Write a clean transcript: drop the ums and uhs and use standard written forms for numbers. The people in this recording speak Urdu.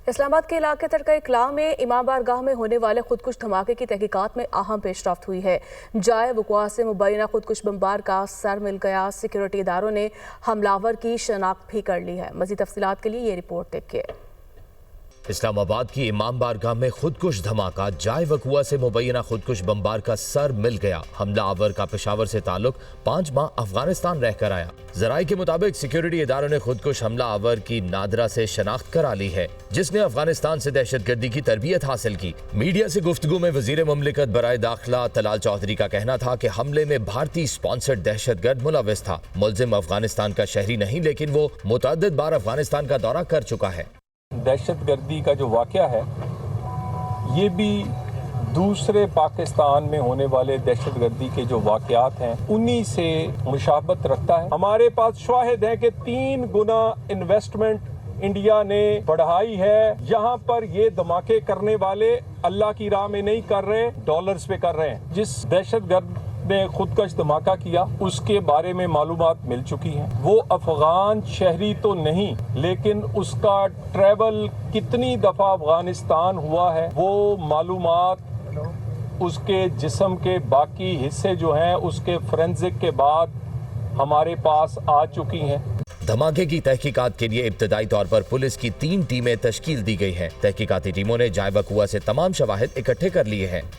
اسلام آباد کے علاقے ترکہ کلاں میں امام بارگاہ میں ہونے والے خودکش دھماکے کی تحقیقات میں اہم پیش رفت ہوئی ہے۔ جائے وقوع سے مبینہ خودکش بمبار کا سر مل گیا۔ سیکیورٹی اداروں نے حملہ آور کی شناخت بھی کر لی ہے۔ مزید تفصیلات کے لیے یہ رپورٹ دیکھیے۔ اسلام آباد کی امام بارگاہ میں خودکش دھماکہ، جائے وقوع سے مبینہ خودکش بمبار کا سر مل گیا۔ حملہ آور کا پشاور سے تعلق 5 ماہ افغانستان رہ کر آیا۔ ذرائع کے مطابق سیکیورٹی اداروں نے خودکش حملہ آور کی نادرہ سے شناخت کرا لی ہے، جس نے افغانستان سے دہشت گردی کی تربیت حاصل کی۔ میڈیا سے گفتگو میں وزیر مملکت برائے داخلہ طلال چودھری کا کہنا تھا کہ حملے میں بھارتی اسپانسرڈ دہشت گرد ملوث تھا۔ ملزم افغانستان کا شہری نہیں، لیکن وہ متعدد بار افغانستان کا دورہ کر چکا ہے۔ دہشت گردی کا جو واقعہ ہے یہ بھی دوسرے پاکستان میں ہونے والے دہشت گردی کے جو واقعات ہیں انہی سے مشابہت رکھتا ہے۔ ہمارے پاس شواہد ہیں کہ 3 گنا انویسٹمنٹ انڈیا نے بڑھائی ہے۔ یہاں پر یہ دھماکے کرنے والے اللہ کی راہ میں نہیں کر رہے، ڈالرز پہ کر رہے ہیں۔ جس دہشت گرد نے خودکش دھماکہ کیا اس کے بارے میں معلومات مل چکی ہیں۔ وہ افغان شہری تو نہیں، لیکن اس کا ٹریول کتنی دفعہ افغانستان ہوا ہے وہ معلومات اس کے جسم کے باقی حصے جو ہیں اس کے فورینزک کے بعد ہمارے پاس آ چکی ہیں۔ دھماکے کی تحقیقات کے لیے ابتدائی طور پر پولیس کی 3 ٹیمیں تشکیل دی گئی ہیں۔ تحقیقاتی ٹیموں نے جائے وقوع سے تمام شواہد اکٹھے کر لیے ہیں۔